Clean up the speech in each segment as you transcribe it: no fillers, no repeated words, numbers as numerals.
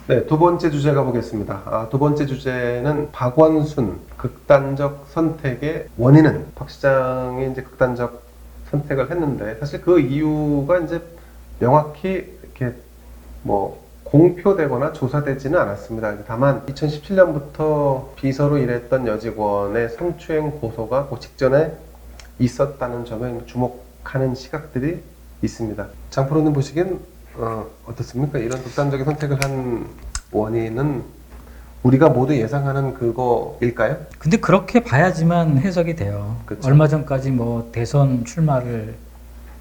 네, 두 번째 주제 가보겠습니다. 두 번째 주제는 박원순 극단적 선택의 원인은, 박 시장이 이제 극단적 선택을 했는데 사실 그 이유가 이제 명확히 이렇게 뭐 공표되거나 조사되지는 않았습니다. 다만 2017년부터 비서로 일했던 여직원의 성추행 고소가 그 직전에 있었다는 점에 주목하는 시각들이 있습니다. 장프로님 보시기엔 어떻습니까? 이런 극단적인 선택을 한 원인은 우리가 모두 예상하는 그거일까요? 근데 그렇게 봐야지만 해석이 돼요. 그쵸. 얼마 전까지 뭐 대선 출마를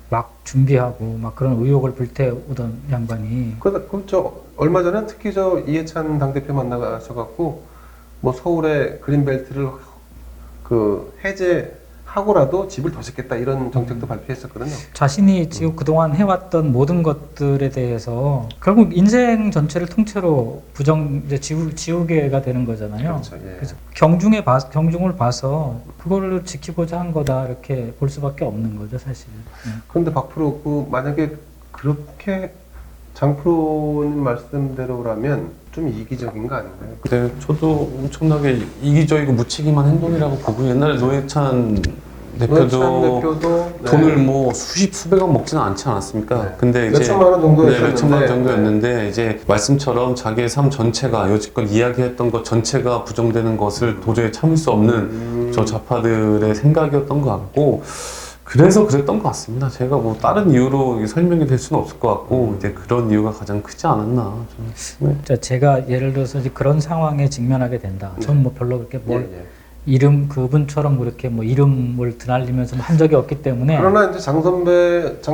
막 준비하고 막 그런 의혹을 불태우던 양반이. 그렇죠. 얼마 전에 특히 저 이해찬 당대표 만나셔갖고 뭐 서울의 그린벨트를 그 해제하고라도 집을 더 짓겠다 이런 정책도 발표했었거든요. 자신이 지금 그동안 해왔던 모든 것들에 대해서 결국 인생 전체를 통째로 이제 지우개가 되는 거잖아요. 그렇죠. 예. 그래서 경중을 봐서 그거를 지키고자 한 거다 이렇게 볼 수밖에 없는 거죠, 사실. 그런데 박프로 만약에 그렇게 장프로님 말씀대로라면 좀 이기적인 거 아닌가요? 네, 저도 엄청나게 이기적이고 무책임한 행동이라고 보고 옛날에 노회찬 대표도 돈을 뭐 수백억 먹지는 않지 않았습니까? 네. 근데 이제 몇천만 원 정도였는데, 네, 몇천만 원 정도였는데 이제 말씀처럼 자기의 삶 전체가 여지껏 이야기했던 것 전체가 부정되는 것을 도저히 참을 수 없는 저 좌파들의 생각이었던 것 같고 그래서 그랬던 것 같습니다. 제가 뭐 다른 이유로 설명이 될 수는 없을 것 같고 이제 그런 이유가 가장 크지 않았나. 네. 제가 예를 들어서 이제 그런 상황에 직면하게 된다. 저는 뭐 별로 그렇게 그분처럼 그렇게 뭐 이름을 드날리면서 한 적이 없기 때문에. 그러나 이제 장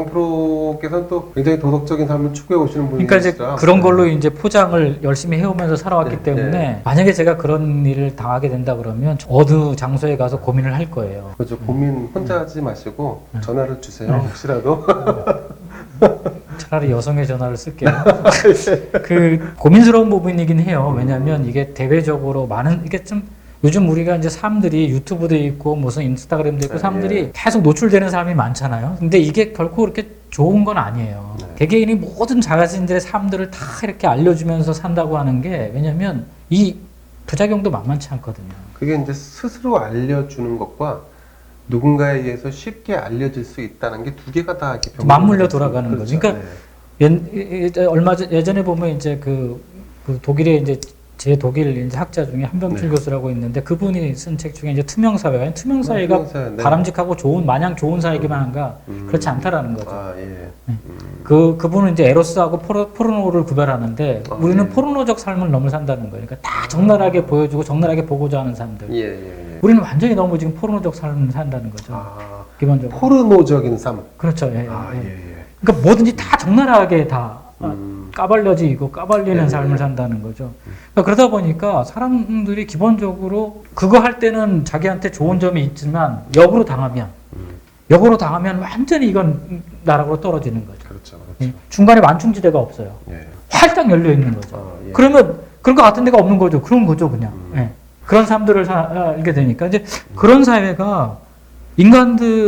프로께서는 또 굉장히 도덕적인 삶을 추구해 오시는 분이니까. 그러니까 이제 그런 걸로 이제 포장을 열심히 해오면서 살아왔기 때문에 만약에 제가 그런 일을 당하게 된다 그러면 어느 장소에 가서 고민을 할 거예요. 그렇죠. 고민 혼자 하지 마시고 전화를 주세요. 혹시라도. 차라리 여성의 전화를 쓸게요. 그 고민스러운 부분이긴 해요. 왜냐하면 이게 대외적으로 이게 좀 요즘 우리가 이제 사람들이 유튜브도 있고 무슨 인스타그램도 있고 사람들이 계속 노출되는 사람이 많잖아요. 근데 이게 결코 그렇게 좋은 건 아니에요. 개개인이 모든 자신들의 삶들을 다 이렇게 알려주면서 산다고 하는 게 왜냐면 이 부작용도 만만치 않거든요. 그게 이제 스스로 알려주는 것과 누군가에 의해서 쉽게 알려질 수 있다는 게 두 개가 다 이렇게 맞물려 돌아가는 그렇죠. 거죠. 그러니까 예전에 보면 이제 그 독일의 이제 제 독일 이제 학자 중에 한병출 교수라고 있는데 그분이 쓴 책 중에 이제 투명 사회가 바람직하고 마냥 좋은 사회기만 한가 그렇지 않다라는 거죠. 그분은 이제 에로스하고 포르노를 구별하는데 우리는 포르노적 삶을 너무 산다는 거예요. 그러니까 다 적나라하게 보여주고 적나라하게 보고자 하는 사람들. 우리는 완전히 너무 지금 포르노적 삶을 산다는 거죠. 기본적으로. 포르노적인 삶. 그렇죠. 그러니까 뭐든지 다 적나라하게 다 까발려지고 까발리는 삶을 산다는 거죠. 그러니까 그러다 보니까 사람들이 기본적으로 그거 할 때는 자기한테 좋은 점이 있지만 역으로 당하면 완전히 이건 나락으로 떨어지는 거죠. 그렇죠. 중간에 완충지대가 없어요. 활짝 열려 있는 거죠. 그러면 그런 것 같은 데가 없는 거죠. 그런 거죠, 그냥. 그런 사람들을 살게 되니까 이제 그런 사회가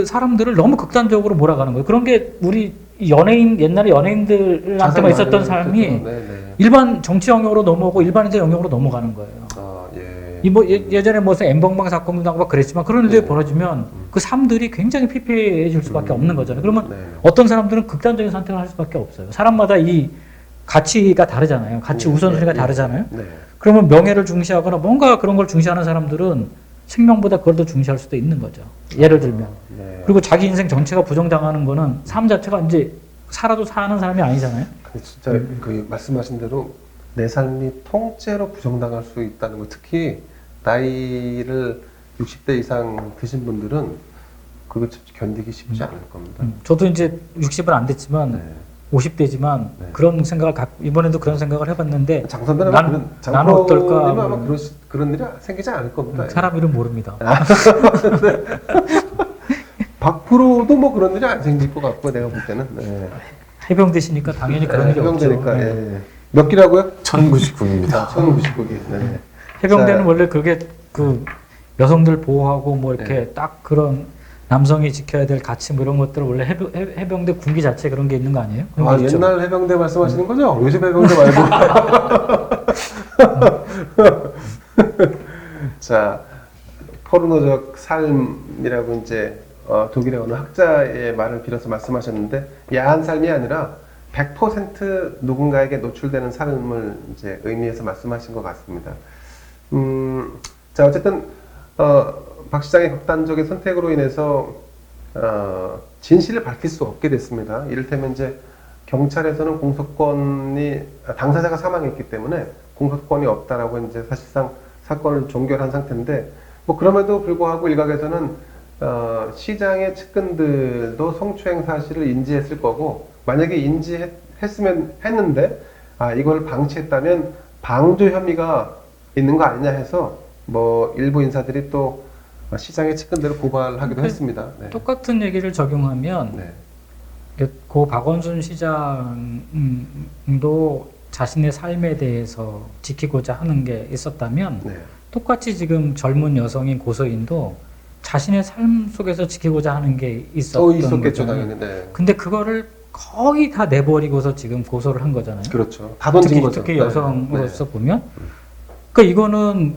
사람들을 너무 극단적으로 몰아가는 거예요. 그런 게 우리 옛날에 연예인들한테만 있었던 삶이 일반 정치 영역으로 넘어오고 일반인들 영역으로 넘어가는 거예요. 예전에 무슨 엠번방 사건도 나고 막 그랬지만 그런 일들이 벌어지면 그 삶들이 굉장히 피폐해질 수밖에 없는 거잖아요. 그러면 어떤 사람들은 극단적인 선택을 할 수밖에 없어요. 사람마다 이 가치가 다르잖아요. 가치 우선순위가 다르잖아요. 그러면 명예를 중시하거나 뭔가 그런 걸 중시하는 사람들은 생명보다 그걸 더 중시할 수도 있는 거죠. 예를 들면. 그리고 자기 인생 전체가 부정당하는 거는 삶 자체가 이제 살아도 사는 사람이 아니잖아요. 진짜 그 말씀하신 대로 내 삶이 통째로 부정당할 수 있다는 거, 특히 나이를 60대 이상 드신 분들은 그거 견디기 쉽지 않을 겁니다. 저도 이제 60은 안 됐지만 50대지만 그런 생각을 이번에도 그런 생각을 해봤는데 장 선배는 나는 어떨까? 아마 그런 일이 생기지 않을 겁니다. 사람 이름 모릅니다. 박프로도 뭐 그런 일이 안 생길 것 같고 내가 볼 때는. 해병대시니까 당연히 그런 일이 없죠. 해병대니까. 몇 기라고요? 1099입니다. 1099기. 해병대는 원래 그게 여성들 보호하고 뭐 이렇게 네. 딱 그런 남성이 지켜야 될 가치 뭐 이런 것들 원래 해병대 군기 자체 그런 게 있는 거 아니에요? 그런 아, 게 있죠. 옛날 해병대 말씀하시는 거죠? 요즘 해병대 말고. 자, 포르노적 삶이라고 이제 독일의 어느 학자의 말을 빌어서 말씀하셨는데, 야한 삶이 아니라 100% 누군가에게 노출되는 삶을 이제 의미해서 말씀하신 것 같습니다. 자, 어쨌든 박 시장의 극단적인 선택으로 인해서 진실을 밝힐 수 없게 됐습니다. 이를테면 이제 경찰에서는 공소권이 당사자가 사망했기 때문에 공소권이 없다라고 이제 사실상 사건을 종결한 상태인데, 뭐 그럼에도 불구하고 일각에서는 시장의 측근들도 성추행 사실을 인지했을 거고, 만약에 했는데 이걸 방치했다면 방조 혐의가 있는 거 아니냐 해서 뭐 일부 인사들이 또 시장의 측근들을 고발하기도 했습니다. 네. 똑같은 얘기를 적용하면 네. 고 박원순 시장도 자신의 삶에 대해서 지키고자 하는 게 있었다면 네. 똑같이 지금 젊은 여성인 고소인도 자신의 삶 속에서 지키고자 하는 게 있었던 있었겠죠, 거잖아요. 당연히. 네. 근데 그거를 거의 다 내버리고서 지금 고소를 한 거잖아요. 그렇죠. 다 던진 거죠. 특히 네. 여성으로서 보면. 그러니까 이거는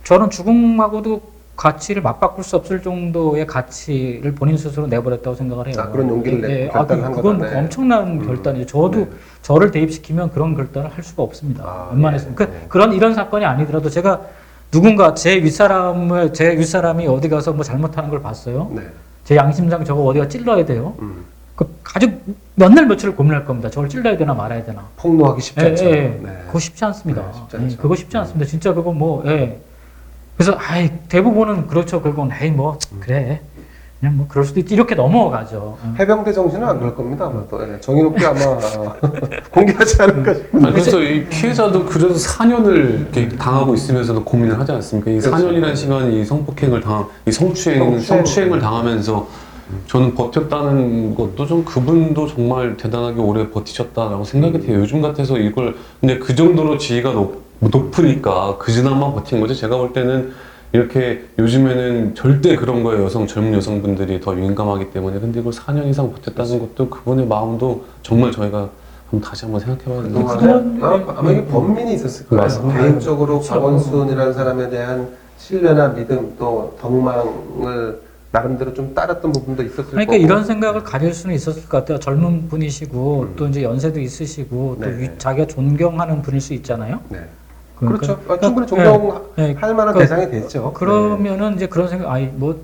저는 죽음하고도 가치를 맞바꿀 수 없을 정도의 가치를 본인 스스로 내버렸다고 생각을 해요. 그런 용기를 결단한 그건 거다. 뭐 엄청난 결단이죠. 저도 저를 대입시키면 그런 결단을 할 수가 없습니다. 웬만해서. 이런 사건이 아니더라도 제가 누군가 제 윗사람이 어디 가서 뭐 잘못하는 걸 봤어요. 네. 제 양심상 저거 어디가 찔러야 돼요. 아주 몇 날 며칠을 고민할 겁니다. 저걸 찔러야 되나 말아야 되나. 폭로하기 쉽지 않죠. 그거 쉽지 않습니다. 네, 쉽지 않죠. 그거 쉽지 않습니다. 진짜 그거 뭐, 그래서, 대부분은 그렇죠. 그건, 그래. 그냥 뭐, 그럴 수도 있지. 이렇게 넘어가죠. 해병대 정신은 안 그럴 겁니다. 아마 또. 정의 높게 아마 공개하지 않을까 싶은데. 그래서 이 피해자도 그래도 4년을 이렇게 당하고 있으면서도 고민을 하지 않습니까? 이 4년이라는 시간이 이 성폭행을 성추행을 당하면서 저는 버텼다는 것도 좀 그분도 정말 대단하게 오래 버티셨다라고 생각이 돼요. 요즘 같아서 이걸 근데 그 정도로 지위가 높으니까 그지나마 버틴 거죠. 제가 볼 때는 이렇게 요즘에는 절대 그런 거에 젊은 여성분들이 더 민감하기 때문에 근데 이걸 4년 이상 버텼다는 것도 그분의 마음도 정말 저희가 다시 한번 생각해봐야 되는 것 아마 이게 번민이 있었을 거예요. 맞습니다. 개인적으로 박원순이라는 사람에 대한 신뢰나 믿음 또 덕망을 나름대로 좀 따랐던 부분도 있었을 그러니까 거고. 이런 생각을 가질 수는 있었을 것 같아요. 젊은 분이시고 또 이제 연세도 있으시고 또 자기가 존경하는 분일 수 있잖아요. 네. 그러니까, 그렇죠. 충분히 존경할 만한 대상이 됐죠. 그러면은 이제 그런 생각, 뭐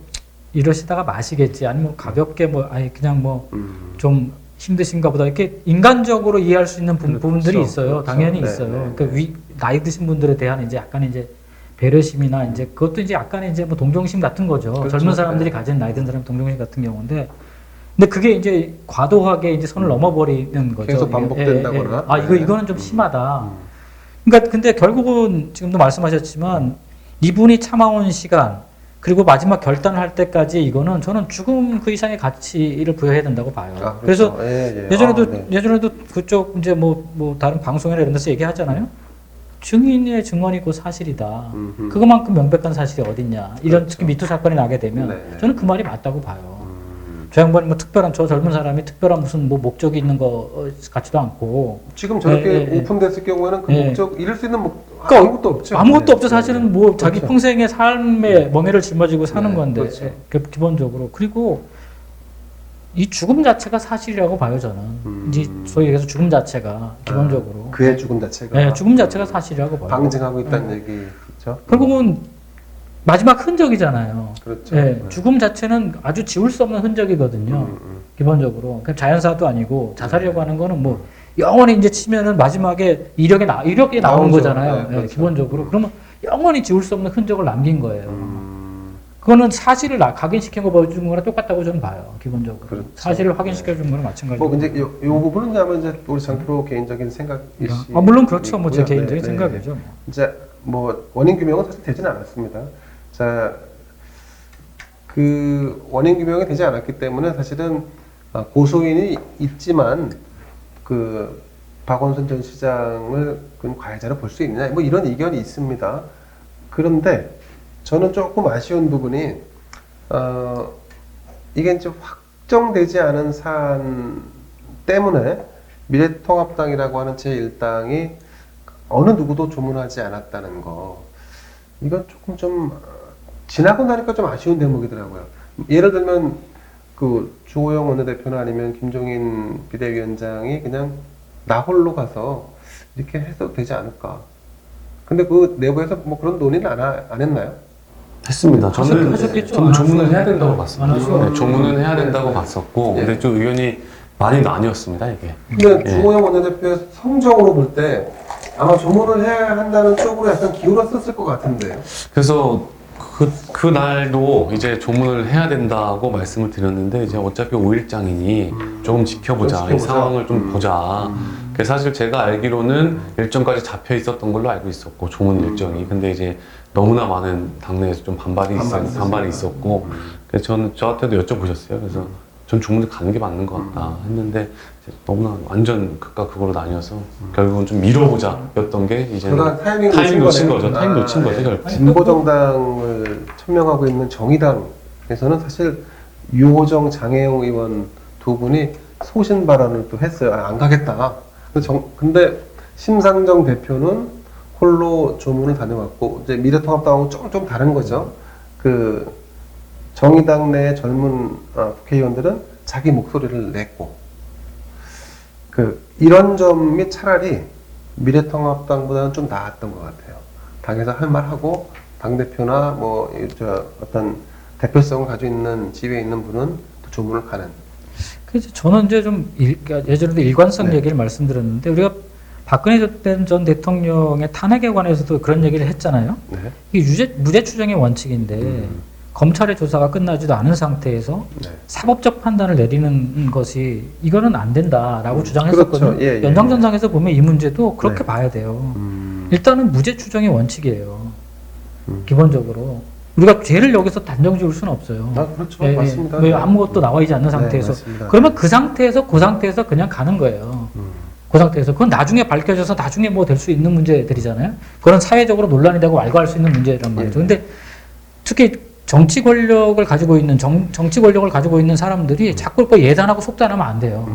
이러시다가 마시겠지, 아니면 가볍게 그냥 좀 힘드신가 보다 이렇게 인간적으로 이해할 수 있는 부분들이 있어요. 당연히 있어요. 그러니까 나이 드신 분들에 대한 이제 약간 이제 배려심이나 이제 그것도 이제 약간 이제 뭐 동정심 같은 거죠. 그렇죠. 젊은 사람들이 가진 나이 든 사람 동정심 같은 경우인데, 근데 그게 이제 과도하게 이제 선을 넘어버리는 거죠. 계속 반복된다거나. 이거는 좀 심하다. 그러니까 근데 결국은 지금도 말씀하셨지만 이분이 참아온 시간 그리고 마지막 결단을 할 때까지 이거는 저는 죽음 그 이상의 가치를 부여해야 된다고 봐요. 그렇죠. 그래서 예전에도 그쪽 이제 뭐 다른 방송이나 이런 데서 얘기하잖아요. 증인의 증언이 곧 사실이다. 그것만큼 명백한 사실이 어딨냐. 이런 특히 미투 사건이 나게 되면 저는 그 말이 맞다고 봐요. 저 양반이 뭐 저 젊은 사람이 특별한 무슨 뭐 목적이 있는 거 같지도 않고. 지금 저렇게 오픈됐을 경우에는 그 목적 이룰 수 있는 아무것도 없죠. 아무것도 없죠. 사실은 뭐 자기 평생의 삶에 멍해를 짊어지고 사는 건데. 기본적으로. 그리고 이 죽음 자체가 사실이라고 봐요, 저는. 이제 소위 얘기해서 죽음 자체가 기본적으로. 그의 죽음 자체가. 죽음 자체가 사실이라고 봐요. 방증하고 있다는 얘기죠. 결국은 마지막 흔적이잖아요. 그렇죠. 죽음 자체는 아주 지울 수 없는 흔적이거든요. 기본적으로. 그냥 자연사도 아니고 자살이라고 하는 거는 뭐 영원히 이제 치면은 마지막에 이력에 나오는 거잖아요. 그렇죠. 기본적으로. 그러면 영원히 지울 수 없는 흔적을 남긴 거예요. 그거는 사실을 각인시킨 거 보여준 거랑 똑같다고 저는 봐요. 기본적으로. 그렇죠. 사실을 확인시켜 준 거랑 마찬가지고. 근데 요 부분은 아마 이제 우리 장프로 개인적인 생각이시. 물론 그렇죠. 뭐 제 개인적인 생각이죠. 이제 뭐 원인 규명은 사실 되지는 않았습니다. 자, 그 원인 규명이 되지 않았기 때문에 사실은 고소인이 있지만 그 박원순 전 시장을 그 가해자로 볼 수 있느냐 뭐 이런 의견이 있습니다. 그런데 저는 조금 아쉬운 부분이 이게 이제 확정되지 않은 사안 때문에 미래통합당이라고 하는 제1당이 어느 누구도 조문하지 않았다는 거, 이건 조금 좀 지나고 나니까 좀 아쉬운 대목이더라고요. 예를 들면 그 주호영 원내대표나 아니면 김종인 비대위원장이 그냥 나 홀로 가서 이렇게 해도 되지 않을까. 근데 그 내부에서 뭐 그런 논의는 안 했나요? 했습니다. 저는 하셨겠죠. 저는 조문을 해야 하셨어요. 된다고 안 봤습니다. 하시고. 네, 조문은 해야 된다고 봤었고, 네. 근데 좀 의견이 많이 나뉘었습니다, 이게. 근데 예. 주호영 원내대표의 성적으로 볼 때 아마 조문을 해야 한다는 쪽으로 약간 기울었었을 것 같은데요. 그래서 그 날도 이제 조문을 해야 된다고 말씀을 드렸는데, 이제 어차피 5일장이니 조금 지켜보자. 좀 이 지켜보자. 상황을 좀 보자. 사실 제가 알기로는 일정까지 잡혀 있었던 걸로 알고 있었고, 조문 일정이. 근데 이제 너무나 많은 당내에서 좀 반발이 있었고, 그래서 저한테도 여쭤보셨어요. 그래서 전 조문을 가는 게 맞는 것 같다 했는데, 이제 너무나 완전 극과 극으로 나뉘어서 결국은 좀 미뤄보자였던 게 이제 그러다 타이밍 타임 놓친 거네요. 거죠. 타임 놓친 거죠. 결국. 진보 정당을 천명하고 있는 정의당에서는 사실 유호정, 장혜영 의원 두 분이 소신 발언을 또 했어요. 안 가겠다. 근데 심상정 대표는 홀로 조문을 다녀왔고, 이제 미래통합당하고 좀 다른 거죠. 그 정의당 내 젊은 국회의원들은 자기 목소리를 냈고, 이런 점이 차라리 미래통합당보다는 좀 나았던 것 같아요. 당에서 할 말하고 당대표나 어떤 대표성을 가지고 있는 지위에 있는 분은 또 조문을 가는. 그래서 저는 이제 그러니까 예전에도 일관성 네. 얘기를 말씀드렸는데, 우리가 박근혜 전 대통령의 탄핵에 관해서도 그런 얘기를 했잖아요. 네. 이게 무죄 추정의 원칙인데 검찰의 조사가 끝나지도 않은 상태에서 네. 사법적 판단을 내리는 것이 이거는 안 된다라고 주장했었거든요. 그렇죠. 예. 연장전상에서 보면 이 문제도 그렇게 네. 봐야 돼요. 일단은 무죄 추정의 원칙이에요. 음. 기본적으로 우리가 죄를 여기서 단정 지을 수는 없어요. 그렇죠. 예, 예. 맞습니다. 왜 아무것도 나와 있지 않는 네, 상태에서 맞습니다. 그러면 그 상태에서 그냥 가는 거예요. 그 상태에서 그건 나중에 밝혀져서 나중에 뭐 될 수 있는 문제들이잖아요. 그런 사회적으로 논란이 되고 왈가할 수 있는 문제란 말이죠. 예. 근데 특히 정치 권력을 가지고 있는 사람들이 자꾸 뭐 예단하고 속단하면 안 돼요.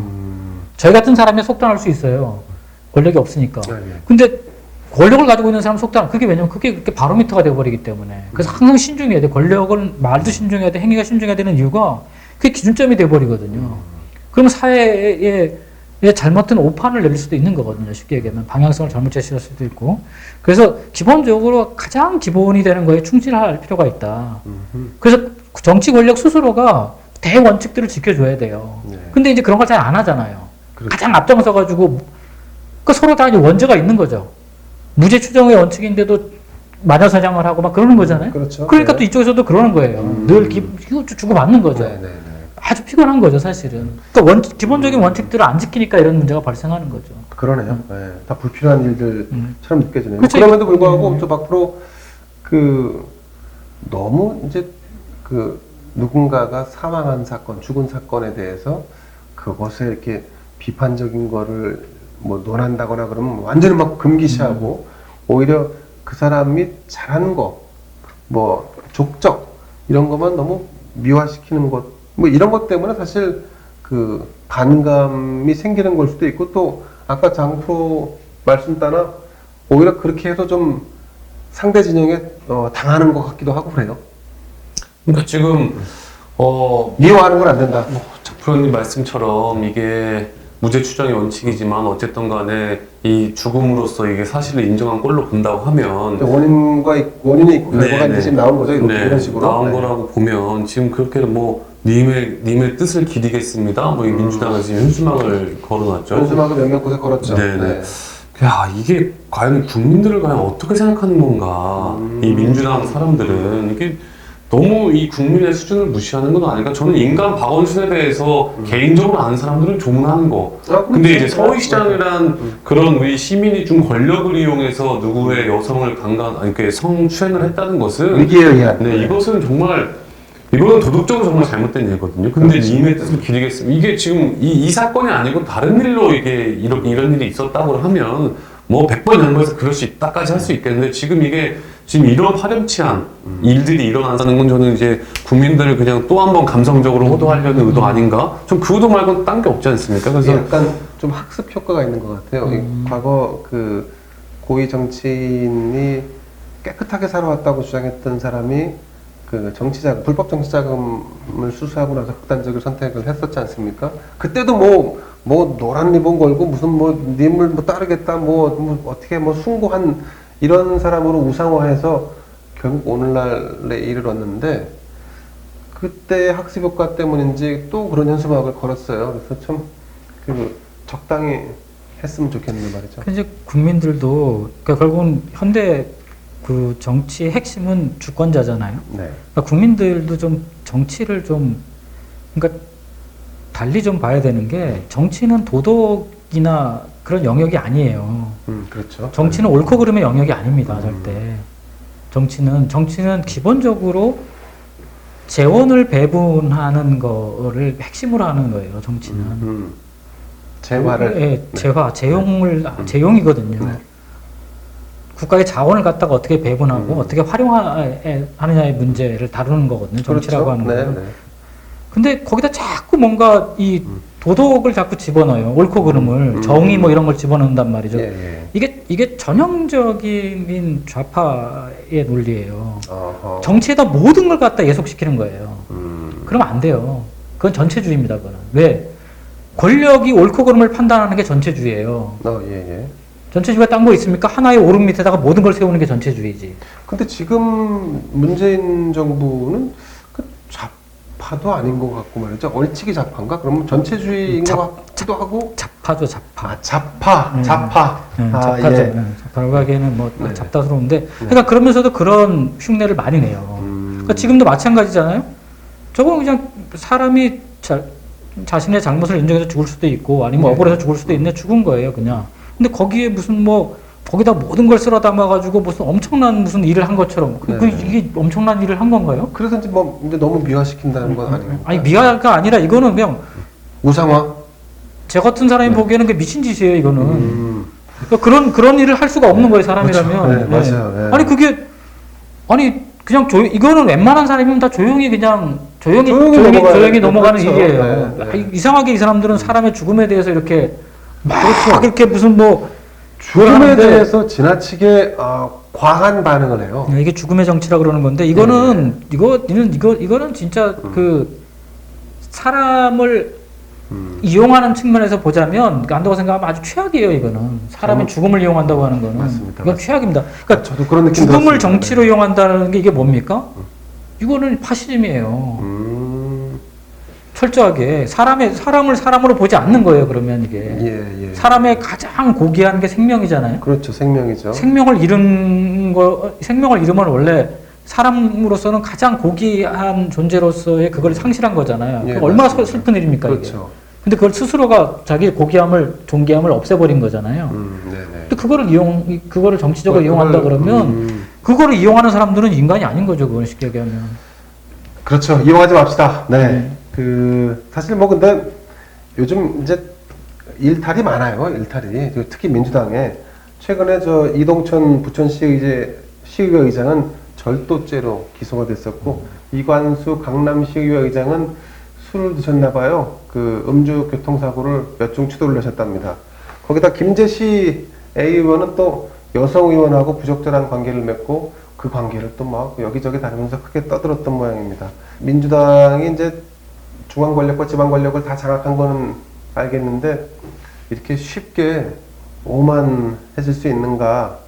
저희 같은 사람이 속단할 수 있어요. 권력이 없으니까. 네. 근데 권력을 가지고 있는 사람 속단, 왜냐면 그게 그렇게 바로미터가 되어버리기 때문에. 그래서 항상 신중해야 돼. 권력은 말도 신중해야 돼. 행위가 신중해야 되는 이유가 그게 기준점이 되어버리거든요. 그러면 사회에 잘못된 오판을 내릴 수도 있는 거거든요. 쉽게 얘기하면 방향성을 잘못 제시할 수도 있고. 그래서 기본적으로 가장 기본이 되는 거에 충실할 필요가 있다. 그래서 정치 권력 스스로가 대원칙들을 지켜줘야 돼요. 네. 근데 이제 그런 걸 잘 안 하잖아요. 그렇죠. 가장 앞장서가지고 서로 다 이제 원죄가 있는 거죠. 무죄 추정의 원칙인데도 마녀사냥을 하고 막 그러는 거잖아요. 그렇죠. 그러니까 네. 또 이쪽에서도 그러는 거예요. 늘 주고받는 거죠. 네. 아주 피곤한 거죠, 사실은. 그러니까 기본적인 원칙들을 안 지키니까 이런 문제가 발생하는 거죠. 그러네요. 네. 다 불필요한 일들처럼 느껴지네요. 그렇죠. 그럼에도 불구하고 또 앞으로 너무 이제 누군가가 사망한 사건, 죽은 사건에 대해서 그것에 이렇게 비판적인 거를 뭐 논한다거나 그러면 완전히 막 금기시하고 오히려 그 사람이 잘한 거, 뭐 족적 이런 것만 너무 미화시키는 것, 뭐 이런 것 때문에 사실 반감이 생기는 걸 수도 있고, 또 아까 장프로 말씀 따라 오히려 그렇게 해서 좀 상대 진영에 당하는 것 같기도 하고 그래요. 그러니까 지금 미워하는 건 안 된다. 장프로님 말씀처럼 이게 무죄 추정의 원칙이지만 어쨌든 간에 이 죽음으로써 이게 사실을 인정한 꼴로 본다고 하면 원인이 있고 결과가 이제 지금 나온 거죠. 이런 식으로. 나온 네. 거라고 보면 지금 그렇게 뭐 님의 뜻을 기리겠습니다. 뭐 이 민주당은 지금 현수막을 걸어놨죠. 현수막을 몇몇 곳에 걸었죠. 네네. 야, 이게 과연 국민들을 과연 어떻게 생각하는 건가? 이 민주당 사람들은 이게 너무 이 국민의 수준을 무시하는 건 아닐까? 저는 인간 박원순에 대해서 개인적으로 아는 사람들은 조문하는 거. 근데 이제 서울시장이란 그런 우리 시민이 준 권력을 이용해서 누구의 여성을 이렇게 성추행을 했다는 것은 위기에 의한. 네, 이것은 이거는 도덕적으로 정말 잘못된 일이거든요. 근데 님의 뜻을 기리겠습니다. 이게 지금 이 사건이 아니고 다른 일로 이런 일이 있었다고 하면 뭐 100번 양보해서 그럴 수 있다까지 할 수 있겠는데 지금 이게 지금 이런 파렴치한 일들이 일어난다는 건 저는 이제 국민들을 그냥 또 한 번 감성적으로 호도하려는 의도 아닌가? 좀 그 의도 말고는 딴 게 없지 않습니까? 그래서 약간 좀 학습 효과가 있는 것 같아요. 과거 그 고위 정치인이 깨끗하게 살아왔다고 주장했던 사람이 그 정치자금, 불법 정치자금을 수수하고 나서 극단적인 선택을 했었지 않습니까? 그때도 뭐 노란 리본 걸고 무슨 뭐 님을 뭐 따르겠다 뭐 어떻게 뭐 숭고한 이런 사람으로 우상화해서 결국 오늘날에 이르렀는데 그때 학습 효과 때문인지 또 그런 현수막을 걸었어요. 그래서 참 그 적당히 했으면 좋겠는 말이죠. 이제 국민들도 그러니까 결국은 현대 그 정치의 핵심은 주권자잖아요. 네. 그러니까 국민들도 좀 정치를 좀 그러니까 달리 좀 봐야 되는 게 정치는 도덕이나 그런 영역이 아니에요. 그렇죠. 정치는 옳고 그름의 영역이 아닙니다. 절대. 정치는 기본적으로 재원을 배분하는 거를 핵심으로 하는 거예요. 정치는. 재화를. 예, 재화, 재용이거든요. 네. 국가의 자원을 갖다가 어떻게 배분하고 어떻게 활용하느냐의 문제를 다루는 거거든요. 정치라고 그렇죠. 하는 거예요. 네, 네. 근데 거기다 자꾸 뭔가 이 도덕을 자꾸 집어넣어요. 옳고 그름을 정의 뭐 이런 걸 집어넣는단 말이죠. 예. 이게 전형적인 좌파의 논리예요. 어허. 정치에다 모든 걸 갖다 예속시키는 거예요. 그러면 안 돼요. 그건 전체주의입니다. 그거는 왜 권력이 옳고 그름을 판단하는 게 전체주의예요. 예. 전체주의가 딴 거 있습니까? 하나의 오름 밑에다가 모든 걸 세우는 게 전체주의지. 근데 지금 문재인 정부는 그 좌파도 아닌 것 같고 말이죠. 얼치기 좌파인가? 그러면 전체주의인 것 같기도 하고. 좌파죠, 좌파. 아, 좌파. 네. 좌파. 네, 아, 좌파죠. 예. 네, 좌파라고 하기에는 뭐 네. 잡다스러운데. 그러니까 그러면서도 그런 흉내를 많이 내요. 그러니까 지금도 마찬가지잖아요. 저건 그냥 사람이 자신의 잘못을 인정해서 죽을 수도 있고 아니면 네. 억울해서 죽을 수도 있는데 죽은 거예요, 그냥. 근데 거기에 무슨 뭐 거기다 모든 걸 쓸어 담아가지고 무슨 엄청난 무슨 일을 한 것처럼 이게 엄청난 일을 한 건가요? 그래서 이제 너무 미화시킨다는 건 아니에요. 아니 미화가 아니라 이거는 그냥 우상화. 제 같은 사람이 보기에는 그 미친 짓이에요, 이거는. 그러니까 그런 일을 할 수가 없는 거예요, 사람이라면. 그렇죠. 네, 맞아요. 네. 아니 그냥 이거는 웬만한 사람이면 다 조용히 넘어가는 그렇죠. 일이에요. 네. 아니, 이상하게 이 사람들은 사람의 죽음에 대해서 이렇게 막 그렇죠. 이렇게 무슨 뭐 죽음에 대해서 지나치게 과한 반응을 해요. 이게 죽음의 정치라 그러는 건데 이거는 이거는 진짜 그 사람을 이용하는 측면에서 보자면 안다고 생각하면 아주 최악이에요. 이거는 사람의 죽음을 이용한다고 하는 거는 맞습니다. 이건 최악입니다. 그러니까 저도 그런 느낌 죽음을 들었습니다. 정치로 이용한다는 게 이게 뭡니까? 이거는 파시즘이에요. 철저하게 사람을 사람으로 보지 않는 거예요. 그러면 이게 예. 사람의 가장 고귀한 게 생명이잖아요. 그렇죠. 생명이죠. 생명을 잃으면 원래 사람으로서는 가장 고귀한 존재로서의 그걸 상실한 거잖아요. 예, 얼마나 맞습니다. 슬픈 일입니까 이게. 그렇죠. 근데 그걸 스스로가 자기 고귀함을 존귀함을 없애버린 거잖아요. 네네. 근데 그거를 정치적으로 이용한다 그러면 그거를 이용하는 사람들은 인간이 아닌 거죠. 그건 쉽게 얘기하면. 그렇죠. 이용하지 맙시다. 네. 사실 뭐 근데 요즘 이제 일탈이 많아요. 일탈이. 특히 민주당에 최근에 이동천 부천시의회 의장은 절도죄로 기소가 됐었고 이관수 강남시의회 의장은 술을 드셨나 봐요. 음주 교통사고를 몇 중 추돌을 하셨답니다. 거기다 김제시 A의원은 또 여성 의원하고 부적절한 관계를 맺고 그 관계를 또 막 여기저기 다니면서 크게 떠들었던 모양입니다. 민주당이 이제 중앙 권력과 지방 권력을 다 장악한 거는 알겠는데 이렇게 쉽게 오만해질 수 있는가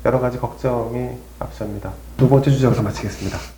여러 가지 걱정이 앞섭니다. 두 번째 주제로 마치겠습니다.